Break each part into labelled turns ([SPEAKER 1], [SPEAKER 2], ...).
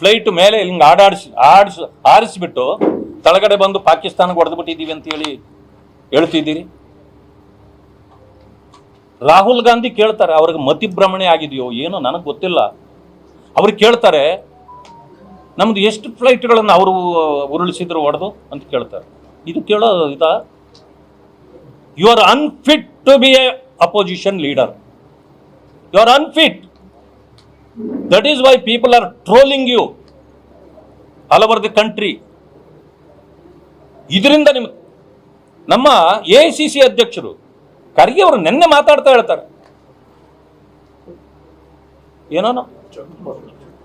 [SPEAKER 1] Flight ಮೇಲೆ ಹಿಂಗೆ ಆಡಿಸ್ಬಿಟ್ಟು ತಳಗಡೆ ಬಂದು ಪಾಕಿಸ್ತಾನಕ್ಕೆ ಹೊಡೆದ್ಬಿಟ್ಟಿದ್ದೀವಿ ಅಂತ ಹೇಳ್ತಿದ್ದೀರಿ. ರಾಹುಲ್ ಗಾಂಧಿ ಕೇಳ್ತಾರೆ, ಅವ್ರಿಗೆ ಮತಿಭ್ರಮಣೆ ಆಗಿದೆಯೋ ಏನೋ ನನಗೆ ಗೊತ್ತಿಲ್ಲ. ಅವ್ರಿಗೆ ಕೇಳ್ತಾರೆ, ನಮ್ದು ಎಷ್ಟು ಫ್ಲೈಟ್ಗಳನ್ನು ಅವರು ಉರುಳಿಸಿದ್ರು ಹೊಡೆದು ಅಂತ ಕೇಳ್ತಾರೆ. ಇದು ಕೇಳೋ you are unfit to be a opposition leader. You are unfit. That is why people are trolling you all over the country. ಇದರಿಂದ ನಮ್ಮ AICC ಅಧ್ಯಕ್ಷರು ಖರ್ಗೆ ಅವರು ನಿನ್ನೆ ಮಾತಾಡ್ತಾ ಹೇಳ್ತಾರೆ, ಏನೋ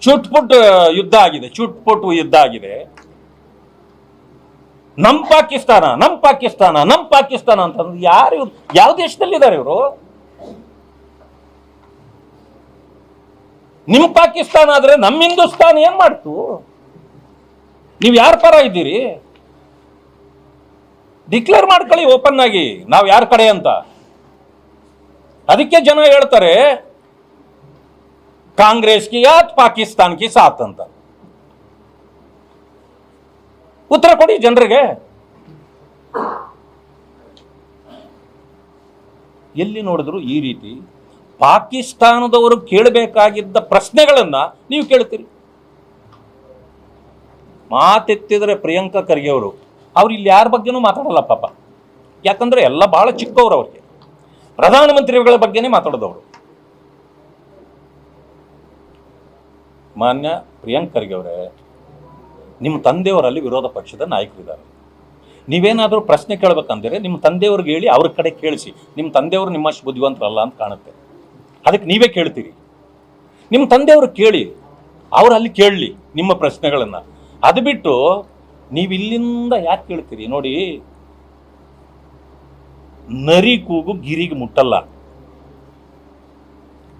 [SPEAKER 1] ಚುಟ್ಪುಟ್ ಯುದ್ಧ ಆಗಿದೆ, ಚುಟ್ಪುಟ್ ಯುದ್ಧ ಆಗಿದೆ, ನಮ್ ಪಾಕಿಸ್ತಾನ ಅಂತಂದ್ರೆ ಯಾರು, ಯಾವ ದೇಶದಲ್ಲಿದ್ದಾರೆ ಇವರು? ನಿಮ್ ಪಾಕಿಸ್ತಾನ ಆದ್ರೆ ನಮ್ಮ ಹಿಂದೂಸ್ತಾನ ಏನ್ ಮಾಡ್ತು? ನೀವು ಯಾರ ಪರ ಇದ್ದೀರಿ? ಡಿಕ್ಲೇರ್ ಮಾಡ್ಕೊಳ್ಳಿ ಓಪನ್ ಆಗಿ, ನಾವು ಯಾರ ಕಡೆ ಅಂತ. ಅದಕ್ಕೆ ಜನ ಹೇಳ್ತಾರೆ ಕಾಂಗ್ರೆಸ್ಗೆ ಯಾತ್ ಪಾಕಿಸ್ತಾನ್ಗೆ ಸಾತ್ ಅಂತ. ಉತ್ತರ ಕೊಡಿ ಜನರಿಗೆ. ಎಲ್ಲಿ ನೋಡಿದ್ರು ಈ ರೀತಿ ಪಾಕಿಸ್ತಾನದವರು ಕೇಳಬೇಕಾಗಿದ್ದ ಪ್ರಶ್ನೆಗಳನ್ನ ನೀವು ಕೇಳ್ತೀರಿ. ಮಾತೆತ್ತಿದ್ರೆ ಪ್ರಿಯಾಂಕಾ ಖರ್ಗೆ ಅವ್ರು ಇಲ್ಲಿ ಯಾರ ಬಗ್ಗೆನೂ ಮಾತಾಡಲ್ಲ ಪಾಪ. ಯಾಕಂದ್ರೆ ಎಲ್ಲ ಬಹಳ ಚಿಕ್ಕವರು, ಅವ್ರಿಗೆ ಪ್ರಧಾನಮಂತ್ರಿಗಳ ಬಗ್ಗೆನೇ ಮಾತಾಡೋದವರು. ಮಾನ್ಯ ಪ್ರಿಯಾಂಕಾ ಖರ್ಗೆ ಅವರೇ, ನಿಮ್ಮ ತಂದೆಯವರಲ್ಲಿ ವಿರೋಧ ಪಕ್ಷದ ನಾಯಕರಿದ್ದಾರೆ. ನೀವೇನಾದರೂ ಪ್ರಶ್ನೆ ಕೇಳಬೇಕಂದ್ರೆ ನಿಮ್ಮ ತಂದೆಯವ್ರಿಗೆ ಹೇಳಿ, ಅವ್ರ ಕಡೆ ಕೇಳಿಸಿ. ನಿಮ್ಮ ತಂದೆಯವರು ನಿಮ್ಮಷ್ಟು ಬುದ್ಧಿವಂತರಲ್ಲ ಅಂತ ಕಾಣುತ್ತೆ, ಅದಕ್ಕೆ ನೀವೇ ಕೇಳ್ತೀರಿ. ನಿಮ್ಮ ತಂದೆಯವರು ಕೇಳಿ, ಅವ್ರು ಅಲ್ಲಿ ಕೇಳಲಿ ನಿಮ್ಮ ಪ್ರಶ್ನೆಗಳನ್ನು. ಅದು ಬಿಟ್ಟು ನೀವು ಇಲ್ಲಿಂದ ಯಾಕೆ ಕೇಳ್ತೀರಿ? ನೋಡಿ, ನರಿ ಕೂಗು ಗಿರಿಗೆ ಮುಟ್ಟಲ್ಲ.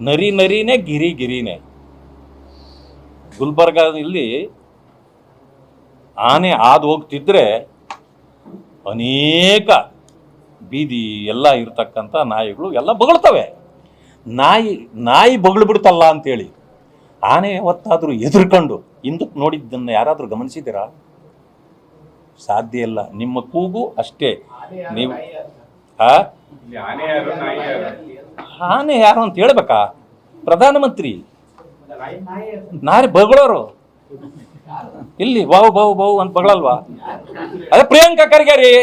[SPEAKER 1] ನರಿನೇ, ಗಿರಿನೇ. ಗುಲ್ಬರ್ಗಾದಲ್ಲಿ ಆನೆ ಹೋಗ್ತಿದ್ರೆ ಅನೇಕ ಬೀದಿ ಎಲ್ಲ ಇರ್ತಕ್ಕಂಥ ನಾಯಿಗಳು ಎಲ್ಲ ಬೊಗಳ್ತವೆ. ನಾಯಿ ಬೊಗಳು ಬಿಡ್ತಲ್ಲ ಅಂತೇಳಿ ಆನೆ ಯಾವತ್ತಾದರೂ ಎದುರ್ಕೊಂಡು ಹಿಂದಕ್ಕೆ ನೋಡಿದ್ದನ್ನು ಯಾರಾದರೂ ಗಮನಿಸಿದ್ದೀರಾ? ಸಾಧ್ಯ ಇಲ್ಲ. ನಿಮ್ಮ ಕೂಗು ಅಷ್ಟೇ. ನೀವು ಆನೆ ಯಾರು ಅಂತ ಹೇಳ್ಬೇಕಾ? ಪ್ರಧಾನಮಂತ್ರಿ ನಾರಿ ಬಗಳೋರು ಇಲ್ಲಿ ಬಾವು ಅಂತ ಬಗಳಲ್ವಾ? ಅದೇ ಪ್ರಿಯಾಂಕಾ ಖರ್ಗೆ ರೀ.